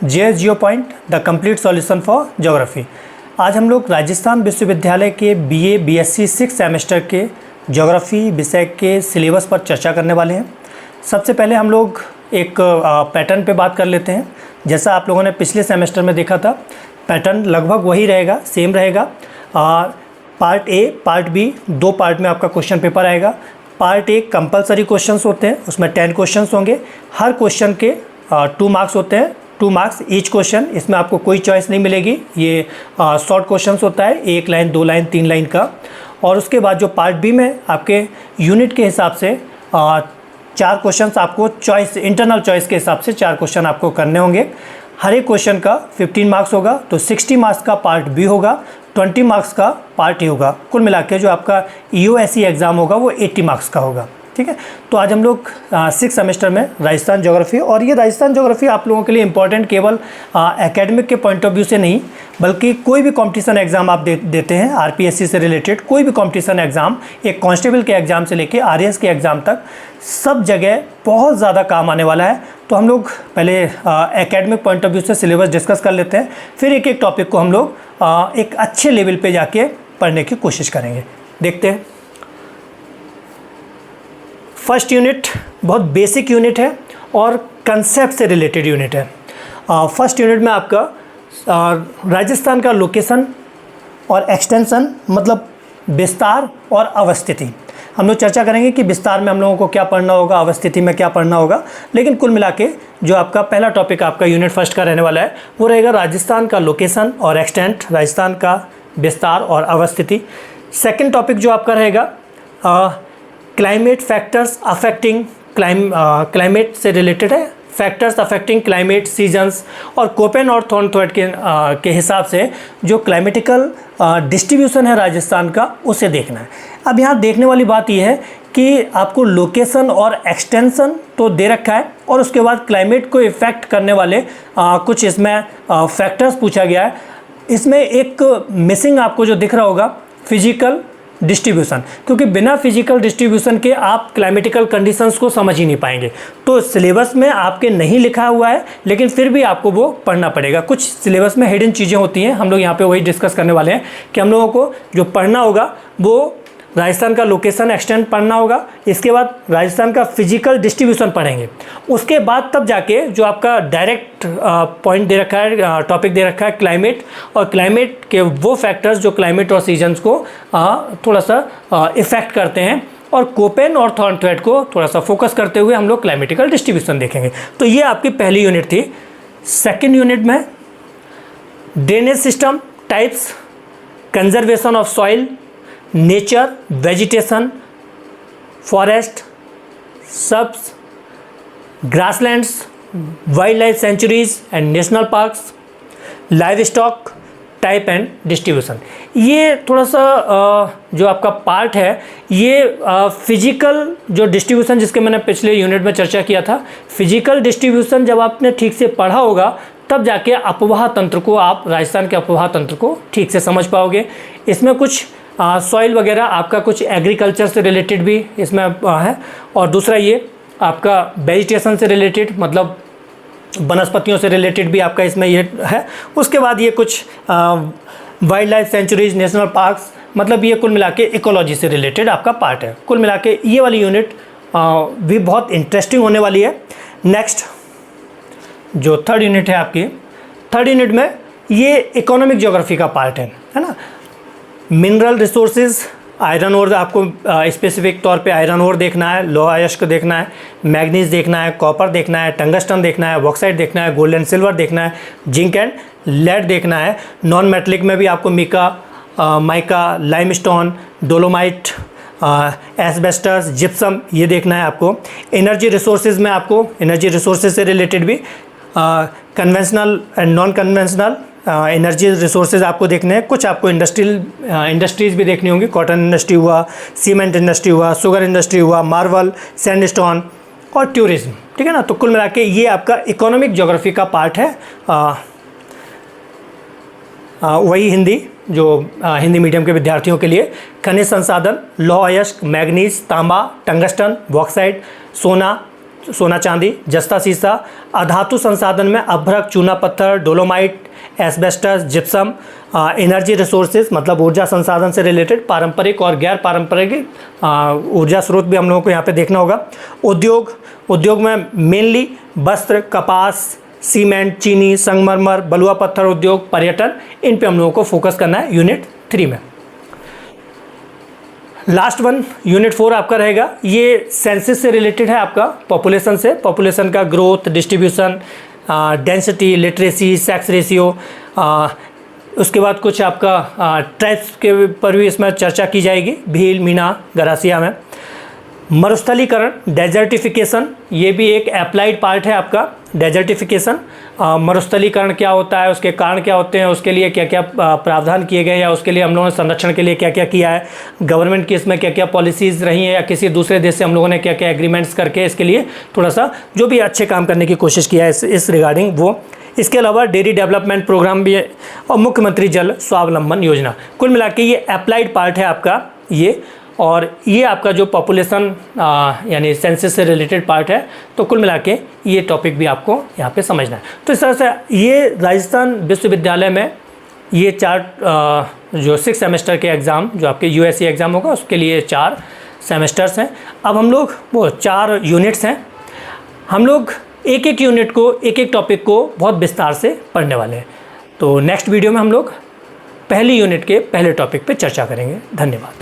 J Jio point the complete solution for geography. आज हम लोग राजस्थान विश्वविद्यालय के बीए बीएससी 6 सेमेस्टर के ज्योग्राफी विषय के सिलेबस पर चर्चा करने वाले हैं। सबसे पहले हम लोग एक पैटर्न पे बात कर लेते हैं। जैसा आप लोगों ने पिछले सेमेस्टर में देखा था, पैटर्न लगभग वही रहेगा, सेम रहेगा। पार्ट ए पार्ट बी दो पार्ट में आपका क्वेश्चन पेपर आएगा। पार्ट ए कंपलसरी क्वेश्चंस होते हैं, उसमें 10 क्वेश्चंस होंगे। हर क्वेश्चन के 2 मार्क्स होते हैं, 2 मार्क्स ईच क्वेश्चन। इसमें आपको कोई चॉइस नहीं मिलेगी। ये शॉर्ट क्वेश्चंस होता है, 1 लाइन 2 लाइन 3 लाइन का। और उसके बाद जो पार्ट बी में आपके यूनिट के हिसाब से 4 क्वेश्चंस आपको चॉइस, इंटरनल चॉइस के हिसाब से 4 क्वेश्चन आपको करने होंगे। हर एक क्वेश्चन का 15 मार्क्स होगा, तो 60 मार्क्स का पार्ट बी होगा, 20 मार्क्स का पार्ट ए होगा। कुल मिला के जो आपका यूएससी एग्ज़ाम होगा वो 80 मार्क्स का होगा। ठीक है, तो आज हम लोग 6 सेमेस्टर में राजस्थान ज्योग्राफी, और ये राजस्थान ज्योग्राफी आप लोगों के लिए इम्पॉर्टेंट केवल एकेडमिक के पॉइंट ऑफ व्यू से नहीं, बल्कि कोई भी कंपटीशन एग्ज़ाम आप देते हैं आरपीएससी से रिलेटेड, कोई भी कंपटीशन एग्ज़ाम, एक कांस्टेबल के एग्ज़ाम से लेके आरएएस के एग्ज़ाम तक, सब जगह बहुत ज़्यादा काम आने वाला है। तो हम लोग पहले एकेडमिक पॉइंट ऑफ व्यू से सिलेबस डिस्कस कर लेते हैं, फिर एक एक टॉपिक को हम लोग एक अच्छे लेवल पे जाके पढ़ने की कोशिश करेंगे। देखते हैं। फर्स्ट यूनिट बहुत बेसिक यूनिट है और कंसेप्ट से रिलेटेड यूनिट है। फर्स्ट यूनिट में आपका राजस्थान का लोकेशन और एक्सटेंशन, मतलब विस्तार और अवस्थिति। हम लोग चर्चा करेंगे कि विस्तार में हम लोगों को क्या पढ़ना होगा, अवस्थिति में क्या पढ़ना होगा। लेकिन कुल मिला के जो आपका पहला टॉपिक आपका यूनिट फर्स्ट का रहने वाला है वो रहेगा राजस्थान का लोकेशन और एक्सटेंट, राजस्थान का विस्तार और अवस्थिति। सेकंड टॉपिक जो आपका रहेगा क्लाइमेट फैक्टर्स अफेक्टिंग क्लाइमेट से रिलेटेड है, फैक्टर्स अफेक्टिंग क्लाइमेट सीजन्स, और कोपेन और थॉर्नथ्वेट के हिसाब से जो क्लाइमेटिकल डिस्ट्रीब्यूशन है राजस्थान का, उसे देखना है। अब यहाँ देखने वाली बात यह है कि आपको लोकेशन और एक्सटेंशन तो दे रखा है, और उसके बाद क्लाइमेट को इफ़ेक्ट करने वाले कुछ इसमें फैक्टर्स पूछा गया है। इसमें एक मिसिंग आपको जो दिख रहा होगा, फिजिकल डिस्ट्रीब्यूशन, क्योंकि बिना फिजिकल डिस्ट्रीब्यूशन के आप क्लाइमेटिकल कंडीशंस को समझ ही नहीं पाएंगे। तो सिलेबस में आपके नहीं लिखा हुआ है, लेकिन फिर भी आपको वो पढ़ना पड़ेगा। कुछ सिलेबस में हिडन चीज़ें होती हैं, हम लोग यहाँ पे वही डिस्कस करने वाले हैं कि हम लोगों को जो पढ़ना होगा वो राजस्थान का लोकेशन एक्सटेंट पढ़ना होगा। इसके बाद राजस्थान का फिजिकल डिस्ट्रीब्यूशन पढ़ेंगे। उसके बाद तब जाके जो आपका डायरेक्ट पॉइंट दे रखा है, टॉपिक दे रखा है क्लाइमेट, और क्लाइमेट के वो फैक्टर्स जो क्लाइमेट और सीजन्स को थोड़ा सा इफ़ेक्ट करते हैं, और कोपेन और थॉर्नथ्वेट को थोड़ा सा फोकस करते हुए हम लोग क्लाइमेटिकल डिस्ट्रीब्यूशन देखेंगे। तो ये आपकी पहली यूनिट थी। सेकेंड यूनिट में drainage system types, conservation of soil, nature, vegetation, forest, subs, grasslands, wild life sanctuaries and national parks, live stock type and distribution. ये थोड़ा सा जो आपका पार्ट है, ये फिजिकल जो डिस्ट्रीब्यूशन जिसके मैंने पिछले यूनिट में चर्चा किया था, फिजिकल डिस्ट्रीब्यूशन जब आपने ठीक से पढ़ा होगा तब जाके अपवाह तंत्र को, आप राजस्थान के अपवाह तंत्र को ठीक से समझ पाओगे। इसमें कुछ सॉइल वगैरह आपका कुछ एग्रीकल्चर से रिलेटेड भी इसमें है, और दूसरा ये आपका वेजिटेशन से रिलेटेड, मतलब वनस्पतियों से रिलेटेड भी आपका इसमें ये है। उसके बाद ये कुछ wild life sanctuaries, national parks, मतलब ये कुल मिला के इकोलॉजी से रिलेटेड आपका पार्ट है। कुल मिला के ये वाली यूनिट भी बहुत इंटरेस्टिंग होने वाली है। नेक्स्ट जो थर्ड यूनिट है आपकी, थर्ड यूनिट में ये इकोनॉमिक ज्योग्राफी का पार्ट है ना। मिनरल रिसोर्सेज, आयरन ओर आपको स्पेसिफिक तौर पे आयरन ओर देखना है, लोहा अयस्क देखना है, मैग्नीज देखना है, कॉपर देखना है, टंगस्टन देखना है, बॉक्साइट देखना है, गोल्ड एंड सिल्वर देखना है, जिंक एंड लेड देखना है। नॉन मेटलिक में भी आपको mica, mica, limestone, dolomite, asbestos, gypsum, ये देखना है आपको। एनर्जी रिसोर्सेज में आपको एनर्जी रिसोर्सेज से रिलेटेड भी conventional and non conventional energy resources आपको देखने हैं। कुछ आपको इंडस्ट्रीज़ भी देखनी होंगी, कॉटन इंडस्ट्री हुआ, सीमेंट इंडस्ट्री हुआ, शुगर इंडस्ट्री हुआ, मार्बल, सैंडस्टोन और टूरिज्म। ठीक है ना। तो कुल मिला के ये आपका इकोनॉमिक ज्योग्राफी का पार्ट है। वही हिंदी जो हिंदी मीडियम के विद्यार्थियों के लिए, खनिज संसाधन, लौह अयस्क, मैग्नीज, तांबा, टंगस्टन, बॉक्साइट, सोना सोना चांदी, जस्ता शीशा। अधातु संसाधन में अभ्रक, चूना पत्थर, dolomite, asbestos, gypsum. Energy resources मतलब ऊर्जा संसाधन से रिलेटेड पारंपरिक और गैर पारंपरिक ऊर्जा स्रोत भी हम लोगों को यहाँ पे देखना होगा। उद्योग में मेनली वस्त्र, कपास, सीमेंट, चीनी, संगमरमर, बलुआ पत्थर उद्योग, पर्यटन, इन पे हम लोगों को फोकस करना है यूनिट 3 में। लास्ट वन यूनिट 4 आपका रहेगा, ये सेंसस से रिलेटेड है आपका, पॉपुलेशन से, पॉपुलेशन का growth, distribution, density, literacy, sex ratio. उसके बाद कुछ आपका ट्राइब्स के पर भी इसमें चर्चा की जाएगी, भील, मीना, गरासिया में। मरुस्थलीकरण, डेजर्टिफिकेशन, ये भी एक अप्लाइड पार्ट है आपका, डेजर्टिफिकेशन। मरुस्थलीकरण क्या होता है, उसके कारण क्या होते हैं, उसके लिए क्या क्या प्रावधान किए गए, या उसके लिए हम लोगों ने संरक्षण के लिए क्या क्या किया है, गवर्नमेंट की इसमें क्या क्या पॉलिसीज़ रही हैं, या किसी दूसरे देश से हम लोगों ने क्या क्या एग्रीमेंट्स करके इसके लिए थोड़ा सा जो भी अच्छे काम करने की कोशिश किया है इस रिगार्डिंग वो। इसके अलावा डेयरी डेवलपमेंट प्रोग्राम भी है और मुख्यमंत्री जल स्वावलंबन योजना। कुल मिला के ये अप्लाइड पार्ट है आपका ये, और ये आपका जो पॉपुलेशन यानी सेंसस से रिलेटेड पार्ट है। तो कुल मिला के ये टॉपिक भी आपको यहाँ पे समझना है। तो इस तरह से ये राजस्थान विश्वविद्यालय में ये 4 जो 6 सेमेस्टर के एग्ज़ाम जो आपके यूएससी एग्ज़ाम होगा उसके लिए 4 सेमेस्टर्स हैं। अब हम लोग वो 4 यूनिट्स हैं, हम लोग एक एक यूनिट को, एक एक टॉपिक को बहुत विस्तार से पढ़ने वाले हैं। तो नेक्स्ट वीडियो में हम लोग पहली यूनिट के पहले टॉपिक पे चर्चा करेंगे। धन्यवाद।